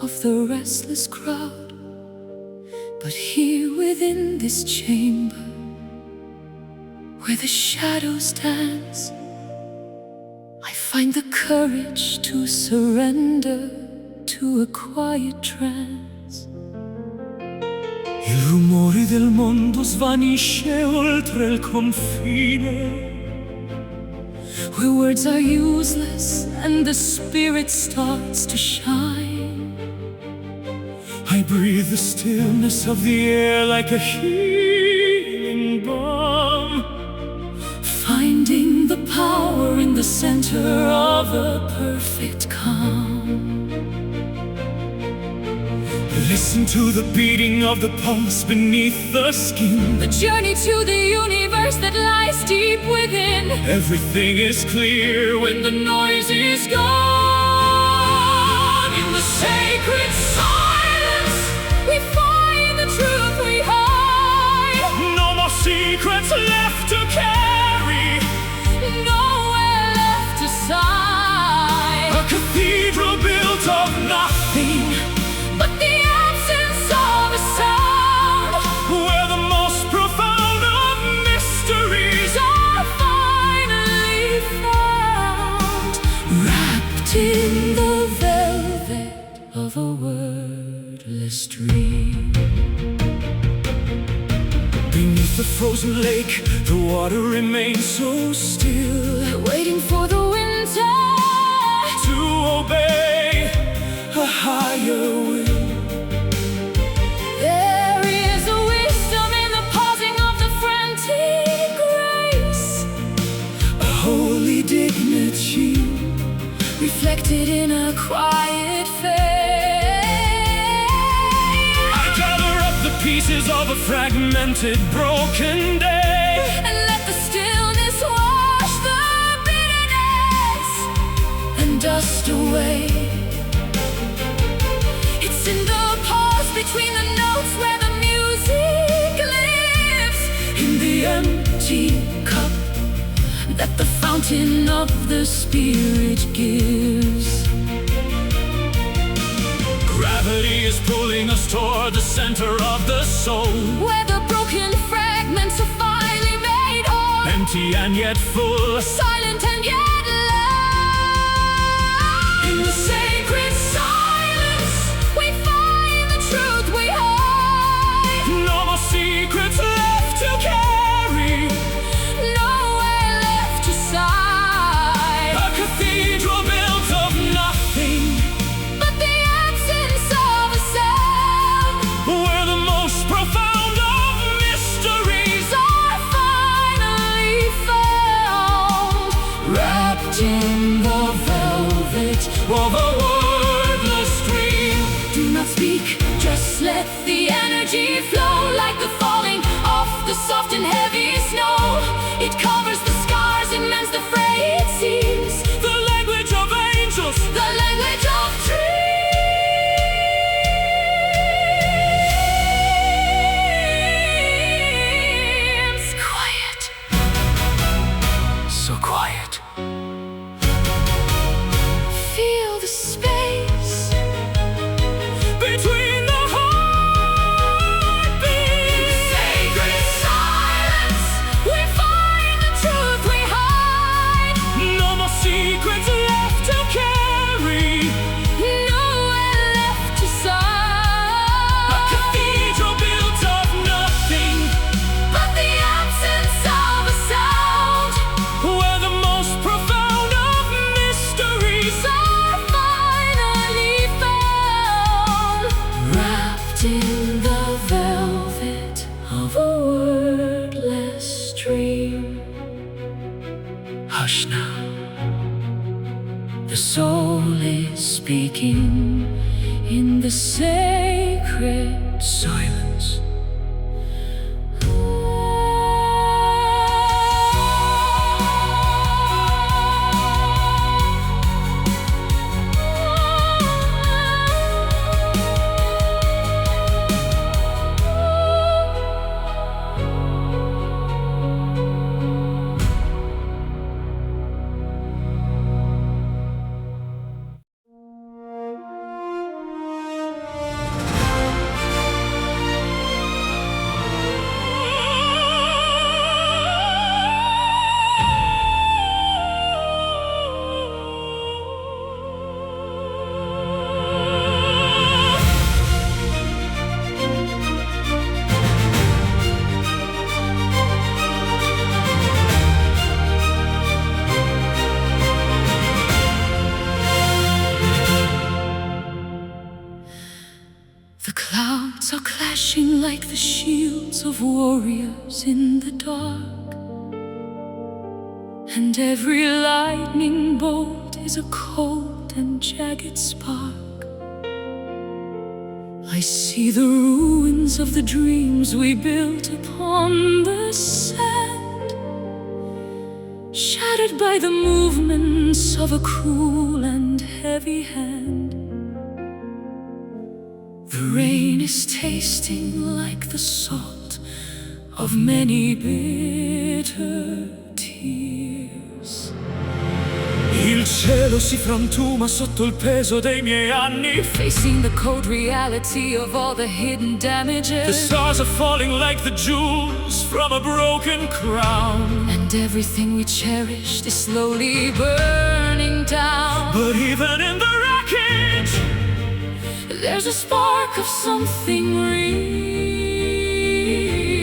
of the restless crowd, but here within this chamber, where the shadows dance, I find the courage to surrender to a quiet trance. Il rumore del mondo svanisce oltre il confine, where words are useless and the spirit starts to shine. I breathe the stillness of the air like a healing balm, finding the power in the center of a perfect calm. Listen to the beating of the pulse beneath the skin, the journey to the universe that lies deep within. Everything is clear when the noise is gone. In the sacred silence, we find the truth we hide. No more secrets left to carry, nowhere left to sigh. A cathedral built of nothing but the absence of a sound, where the most profound of mysteries are finally found, wrapped in the velvet of a wordless dream. Beneath the frozen lake, the water remains so still, waiting for the winter to obey a higher will. There is a wisdom in the pausing of the frantic grace, a holy dignity reflected in a quiet face. I gather up the pieces of a fragmented, broken day, and let the stillness wash the bitterness and dust away. It's in the pause between the notes where the music lives, in the empty cup that the fountain of the spirit gives. Gravity is pulling us toward the center of the soul, where the broken fragments are finally made whole, empty and yet full, silent and yet loud. In the sacred silence, we find the truth we hide. No more secrets left to carry, nowhere left to sigh. a cathedral built of nothing but the absence of a sound, where the most profound of mysteries are finally found, wrapped in the velvet of a wordless dream. Do not speak, just let the energy flow, like the falling of the soft and heavy snow. It covers the scars, it mends the frayed seams, The language of angels, the language of dreams. Quiet, so quiet. feel the space Between the heartbeats, sacred silence. We find the truth we hide. no more secrets left to carry, Nowhere left to a sigh. cathedral built of nothing But the absence of a sound, where the most profound of mysteries are finally found, wrapped in the velvet of a wordless dream. Hush now, The soul is speaking in the sacred silence. The clouds are clashing like the shields of warriors in the dark, and every lightning bolt is a cold and jagged spark. I see the ruins of the dreams we built upon the sand, shattered by the movements of a cruel and heavy hand. The rain is tasting like the salt of many bitter tears. Il cielo si frantuma sotto il peso dei miei anni, Facing the cold reality of all the hidden damages. the stars are falling like the jewels from a broken crown. And everything we cherished is slowly burning down. But even in the wreckage, there's a spark of something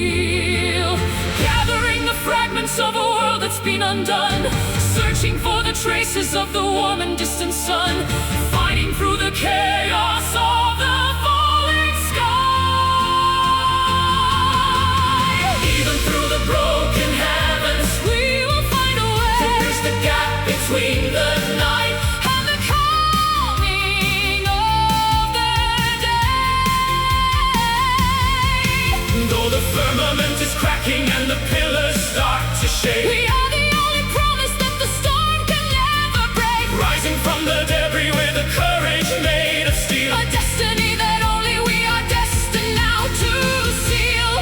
real, gathering the fragments of a world that's been undone, searching for the traces of the warm and distant sun, fighting through the chaos of the falling sky. even through the broken heavens, We will find a way to bridge the gap between the night and the coming of the day. though the firmament is cracking and the pillars start to shake. We are the only promise that the storm can never break. Rising from the debris with a courage made of steel. A destiny that only we are destined now to seal.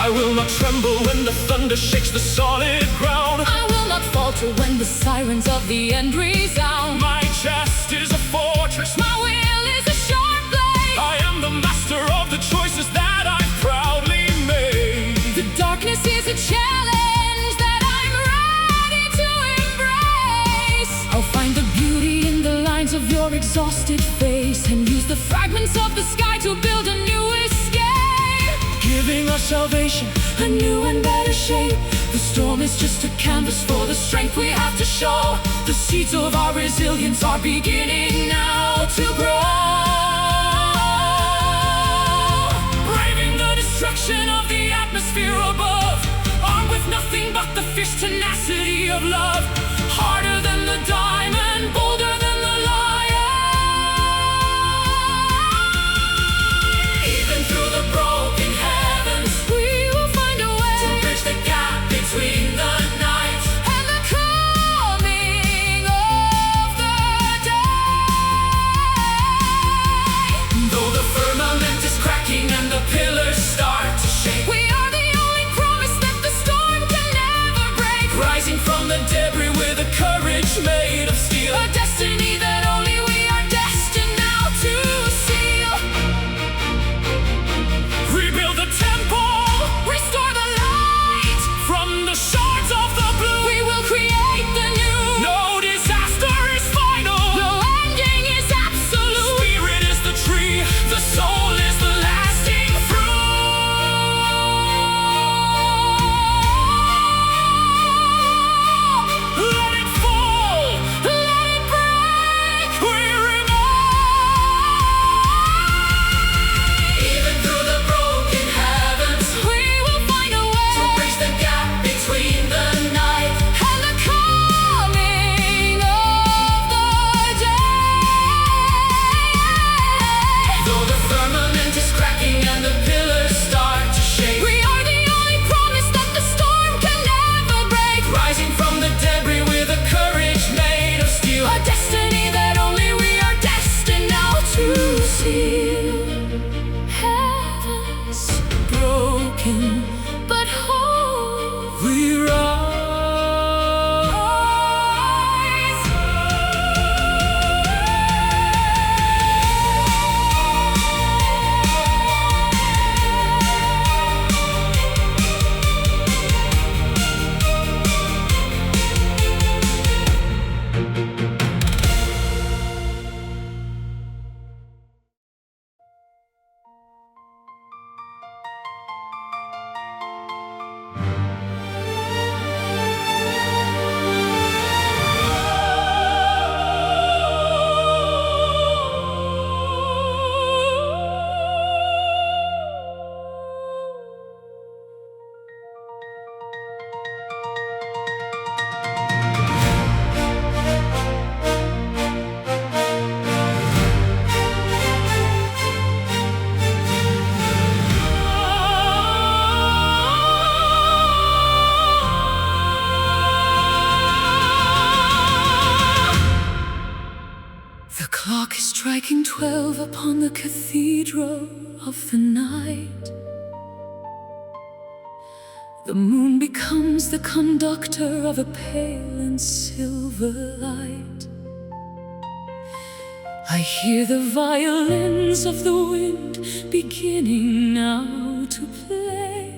I will not tremble when the thunder shakes the solid ground. I will not falter when the sirens of the end resound. My chest is a fortress, My will is a sharp blade. I am the master of the choices that I've proudly made. The darkness is a challenge that I'm ready to embrace. I'll find the beauty in the lines of your exhausted face, and use the fragments of the sky to build a new escape, Giving us salvation, a new and better shape. The storm is just a canvas for the strength we have to show. The seeds of our resilience are beginning now to grow. Braving the destruction of the atmosphere above, armed with nothing but the fierce tenacity of love. Harder than the diamond, bolder than the lion. even through the broken heavens, We will find a way to bridge the gap between the night and the coming of the day. though the firmament is cracking and the pillars start to shake. We are the only promise that the storm can never break. Rising from the debris striking 12 upon the cathedral of the night. The moon becomes the conductor of a pale and silver light. I hear the violins of the wind beginning now to play.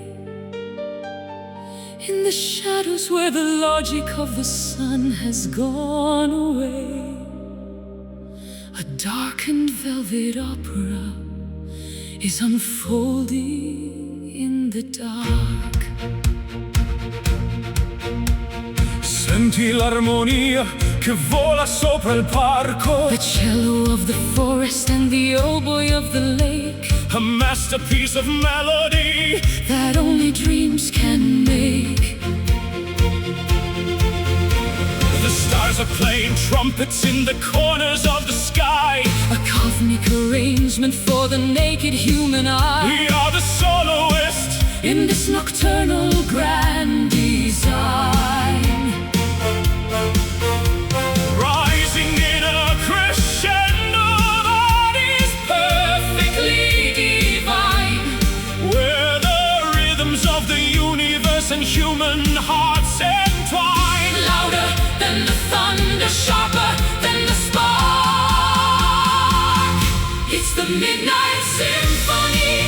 In the shadows where the logic of the sun has gone away, a darkened velvet opera is unfolding in the dark. Senti l'armonia che vola sopra il parco, The cello of the forest and the oboe of the lake, a masterpiece of melody that only dreams can make. The stars are playing trumpets in the corners of the sky, A cosmic arrangement for the naked human eye. we are the soloist In this nocturnal grand design, rising in a crescendo that is perfectly divine. where the rhythms of the universe and human hearts entwine. Louder than the thunder, sharper than the spark. It's the Midnight Symphony,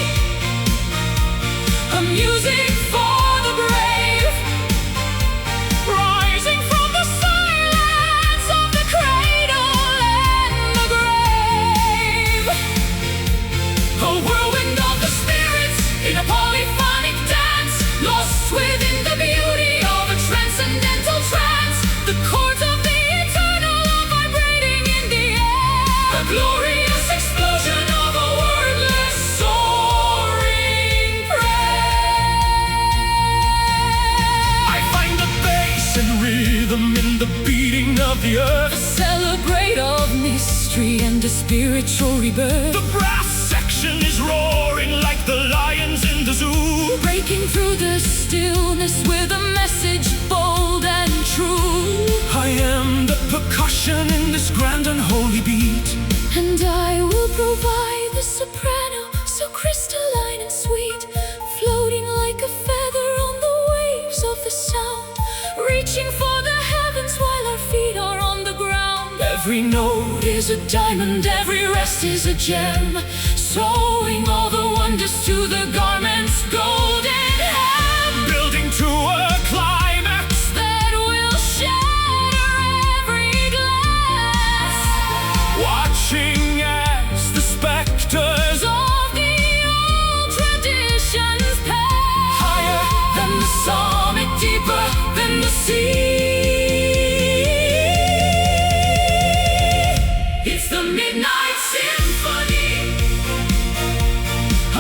a music for the brave, Rising from the silence of the cradle and the grave. A whirlwind of the spirits in a polyphonic dance, lost within the beauty of a transcendental trance. The chords of the eternal are vibrating in the air, a glorious explosion of a wordless soaring prayer. I find the bass and rhythm in the beating of the earth. Celebrate of mystery and a spiritual rebirth. The brass section is roaring like the lions in the zoo. Breaking through the stillness with a message bold and true. I am the percussion in this grand and holy beat. And I will provide the soprano, so crystalline and sweet, floating like a feather on the waves of the sound, reaching for the heavens while our feet are on the ground. Every note Is a diamond, every rest is a gem, sewing all the wonders to the garment's golden hem, building to a climax. that will shatter every glass. Watching as the specters Of the old traditions pass, higher than the summit, deeper than the sea. It's the Midnight Symphony,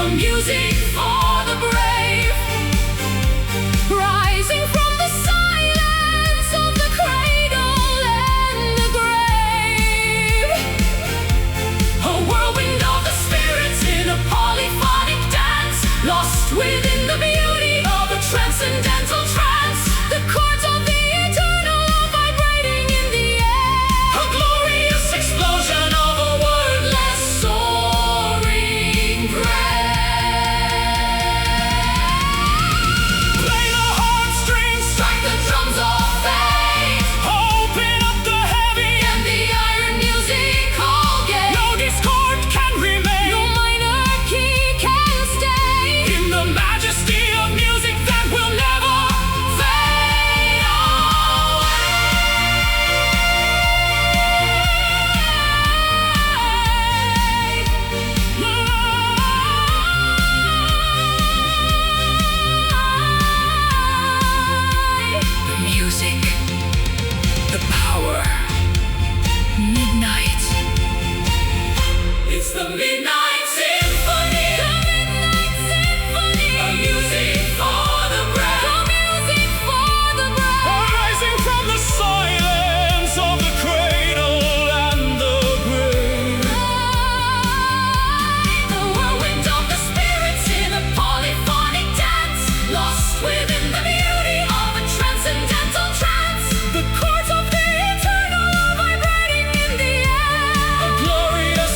a music for the brave, rising from the silence of the cradle and the grave. A whirlwind of the spirits in a polyphonic dance, lost within the beauty of a transcendental trance. The chords of the eternal are vibrating in the air, a glorious explosion of a wordless soaring prayer. play the heartstrings, Strike the drums of faith, open up the heavy, and the iron musical gate. no discord can remain. No minor key can stay In the majesty of music that will never fade away. The music, the power, midnight. It's the Midnight Symphony. The Midnight Symphony. A music for the brave. A music for the brave. rising from the silence of the cradle and the grave. The whirlwind of the spirits in a polyphonic dance, lost within the beauty of a transcendental trance. The chords of the eternal are vibrating in the air. A glorious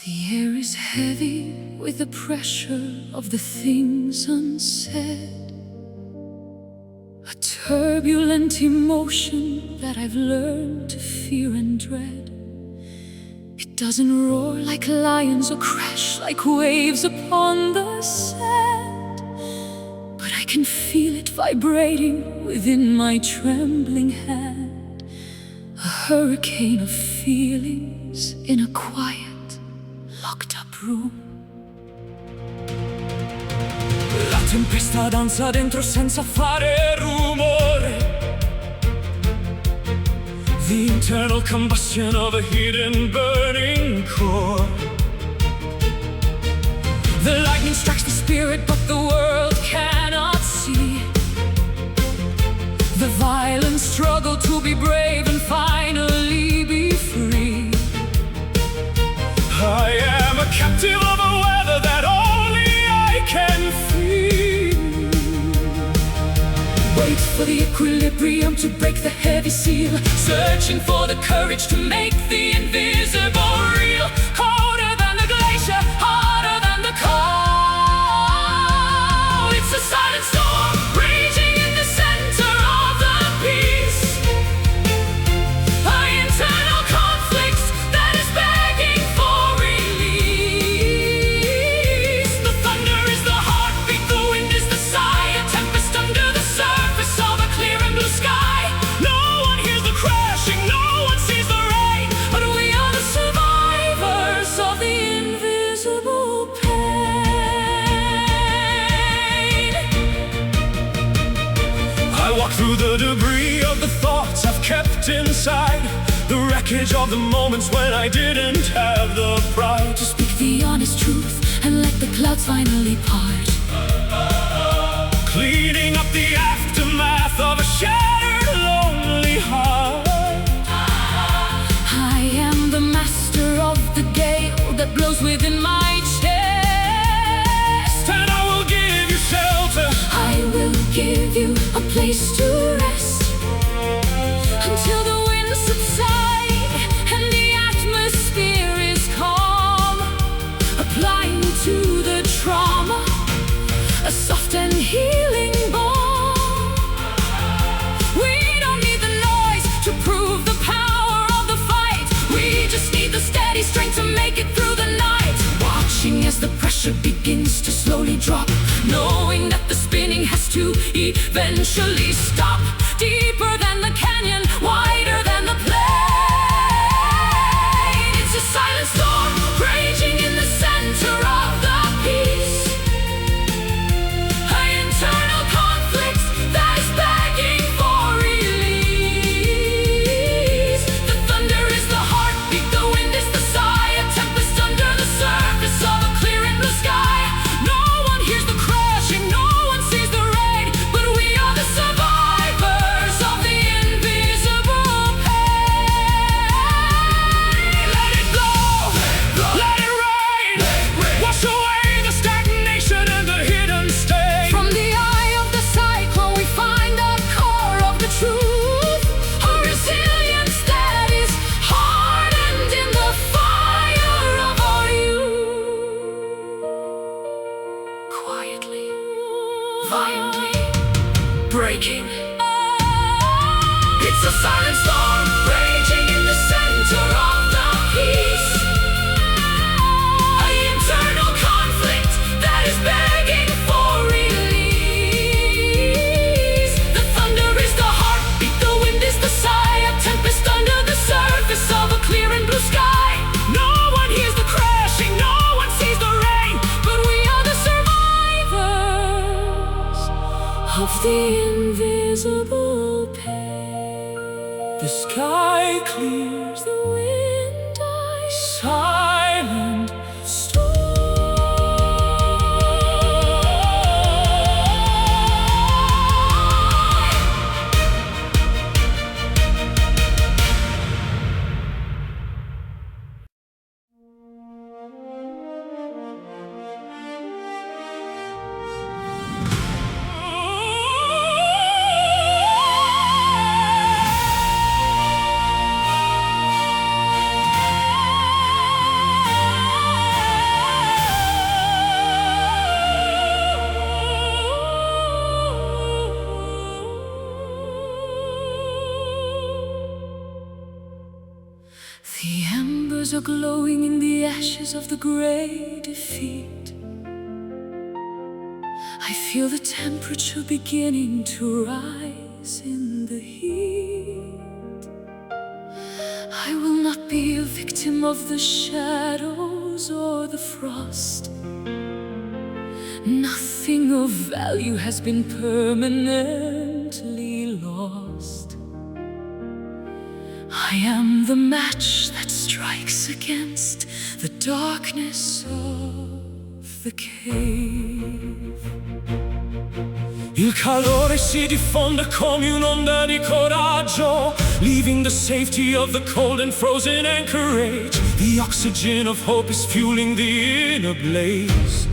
The air is heavy with the pressure of the things unsaid, a turbulent emotion that I've learned to fear and dread. It doesn't roar like lions or crash like waves upon the sand, but I can feel it vibrating within my trembling hand. A hurricane of feelings in a quiet, locked-up room. La tempesta danza dentro senza fare rumore. The internal combustion of a hidden burning core. The lightning strikes the spirit, but the world cannot see the violent struggle to be brave and finally be free. I am a captive of a weather that only I can feel. Wait for the equilibrium to break the heavy seal, searching for the courage to make the invisible real. Colder than the glacier, harder than the cold. It's a silent storm raging in the center of the peace. An internal conflict that is begging for release. The thunder is the heartbeat, the wind is the sigh, a tempest under the surface of a clear and blue sky. No one hears the crashing, no one sees the rain, But we are the survivors of the invisible pain. I walk through the debris of the thoughts I've kept inside, the wreckage of the moments when I didn't have the pride To speak the honest truth and let the clouds finally part. cleaning up the aftermath of a shattered, lonely heart. I am the master of the gale that blows within my chest. And I will give you shelter. I will give you a place to rest until the winds subside and the atmosphere is calm. Applying to the trauma a soft and healing balm. We don't need the noise to prove the power of the fight. We just need the steady strength to make it through the night. Watching as the pressure begins to slowly drop, knowing that the spinning has to eventually stop. Deeper than the canyon, wider than the plain. It's a silent storm raging in the center of the peace. An internal conflict that is begging for release. The thunder is the heartbeat, the wind is the sigh, a tempest under the surface of a clear and blue sky. No one hears the crashing, no one sees the rain, but we are the survivors The embers are glowing in the ashes of the great defeat. I feel the temperature beginning to rise in the heat. I will not be a victim of the shadows or the frost. Nothing of value has been permanently lost. I am the match that strikes against the darkness of the cave. Il calore si diffonde come un'onda di coraggio, leaving the safety of the cold and frozen anchorage. The oxygen of hope is fueling the inner blaze,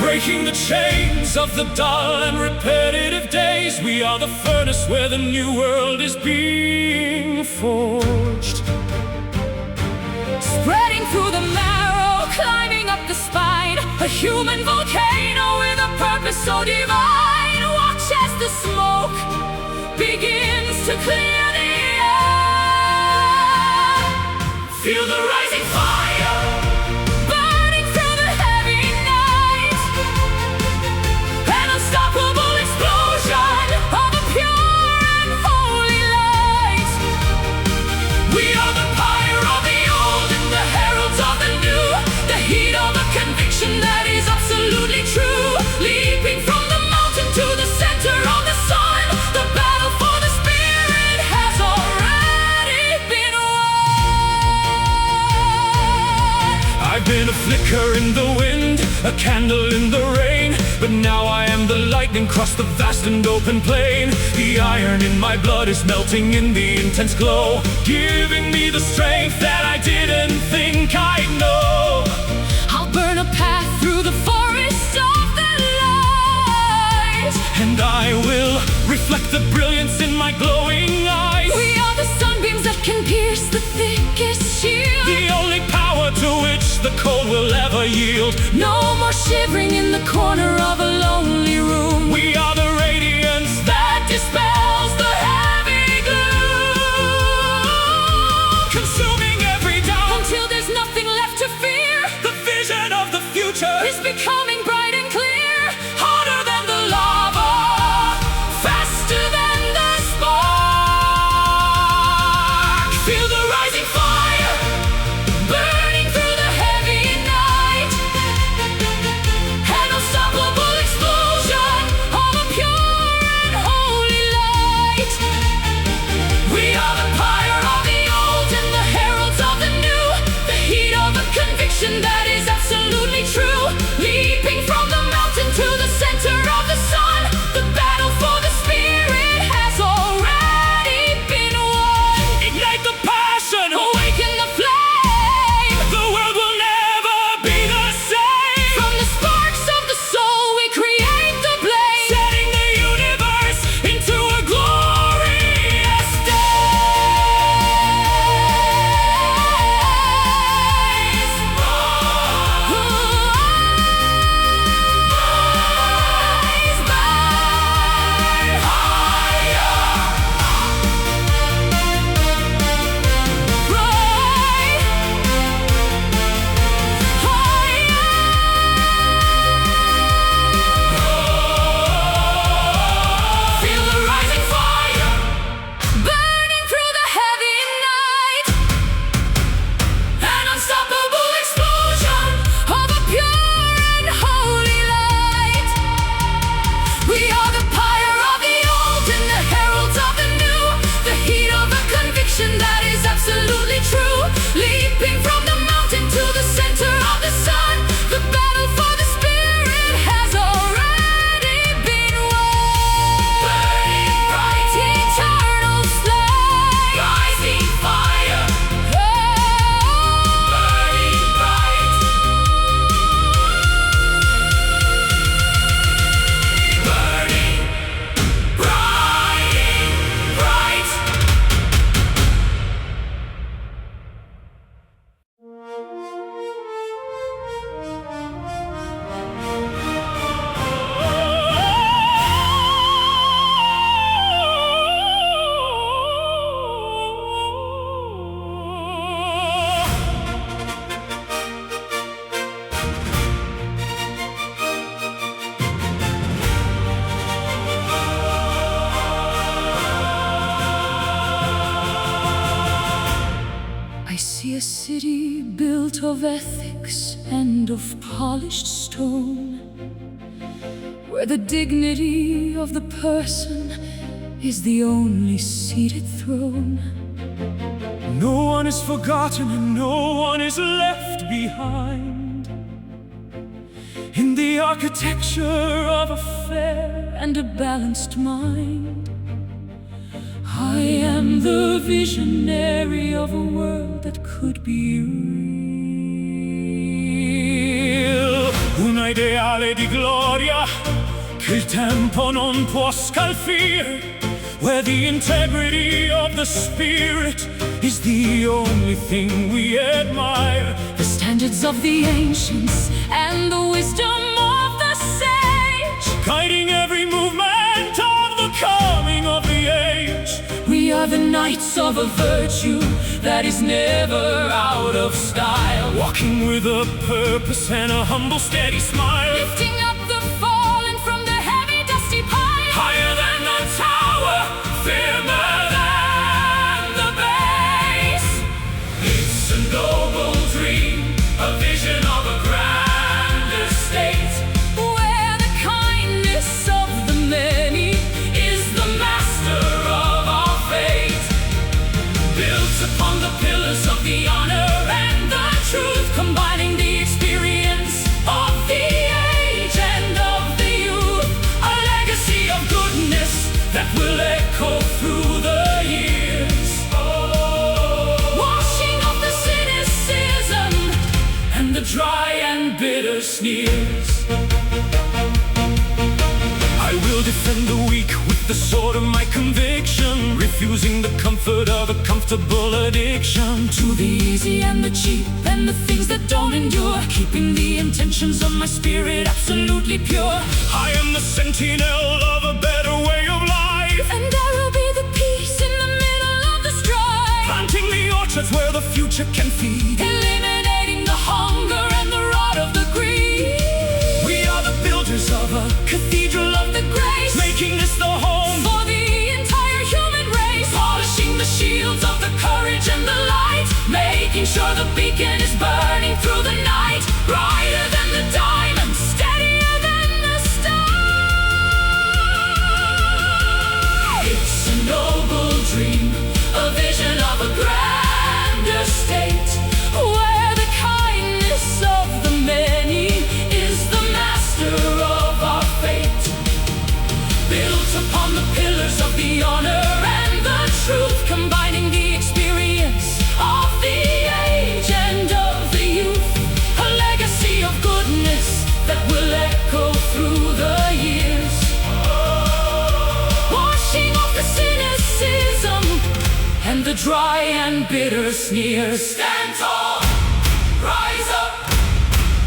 breaking the chains of the dull and repetitive days. We are the furnace where the new world is being forged, spreading through the marrow, climbing up the spine, a human volcano with a purpose so divine. Watch as the smoke begins to clear the air. Feel the rising fire, burning through the heavy night, an unstoppable explosion of a pure and holy light. we are the fire of the old and the heralds of the new, The heat of a conviction that is absolutely true. leaping from the mountain to the center of the sun. The battle for the spirit has already been won. I've been a flicker in the wind, a candle in the rain, but now I am the lightning across the vast and open plain. The iron in my blood is melting in the intense glow, giving me the strength that I didn't think I'd know. I'll burn a path through the forest of the light, And I will reflect the brilliance in my glowing eyes. we are the sunbeams that can pierce the thickest shield. The only power to which the cold will ever yield. No more shivering in the corner of a lonely room. We are the radiance that dispels the heavy gloom, consuming every doubt Until there's nothing left to fear, the vision of the future is becoming bright and clear. hotter than the lava, Faster than the spark. feel the rising fire, Burning through the heavy night, an unstoppable explosion of a pure and holy light. we are the Fire of the old and the heralds of the new, the heat of a conviction that is absolutely true. Leaping from the mountain to the center of the sun, the battle for the spirit has already been won. ignite the passion, Away a city built of ethics and of polished stone, where the dignity of the person is the only seated throne. No one is forgotten and no one is left behind. In the architecture of a fair and a balanced mind, I am the visionary of a world that could be real. Un ideale di gloria che il tempo non può scalfire, where the integrity of the spirit is the only thing we admire. The standards of the ancients and the wisdom of the sage, guiding every movement of the coming of the age. We are the knights of a virtue that is never out of style, walking with a purpose and a humble steady smile, lifting up the fallen from the heavy dusty pile, higher than the tower, firmer than the base. It's a noble dream, a vision of a grander state, where the kindness of the many is the master of our fate. Built upon the pillars of the honor and the truth, combining the experience of the age and of the youth, a legacy of goodness that will echo through the years. Washing off the cynicism and the dry and bitter sneers. I will defend the weak with the sword of my conviction, refusing the comfort of a comfortable addiction to the easy and the cheap and the things that don't endure, keeping the intentions of my spirit absolutely pure. I am the sentinel of a better way of life, and I will be the peace in the middle of the strife, planting the orchards where the future can feed, eliminating the hunger and the rot of the greed. We are the builders of a cathedral of the grace, making this the home for the entire human race, polishing the shields of the courage and the light, making sure the beacon is burning through the night, brighter than the diamond, steadier than the star. It's a noble dream, a vision of a grander state, where the kindness of the many is the master of our fate. built upon the pillars of the honor and the truth, combining the experience of the age and of the youth, a legacy of goodness that will echo through the years. Washing off the cynicism and the dry and bitter sneers. Stand tall, rise up,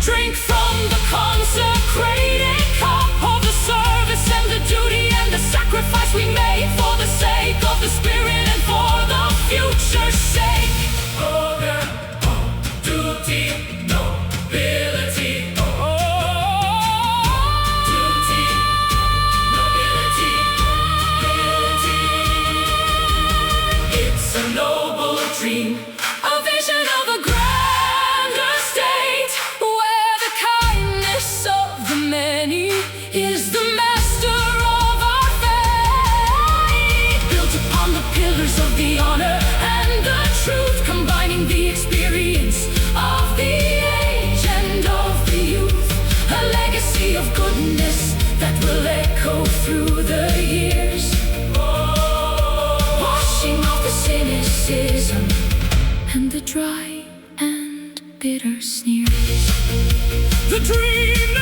drink from the consecrated cup of the service and the duty and the sacrifice we made for the sake of the spirit and for the future's sake. Honor, duty, nobility. Duty, nobility, nobility. It's a noble dream, a vision of a grander state, where the kindness of the many is the master of our fate. Built upon the pillars of the honor and the truth, combining the experience of the age and of the youth, a legacy of goodness that will echo through the years. Washing off the cynicism and the dry and bitter sneers. The dream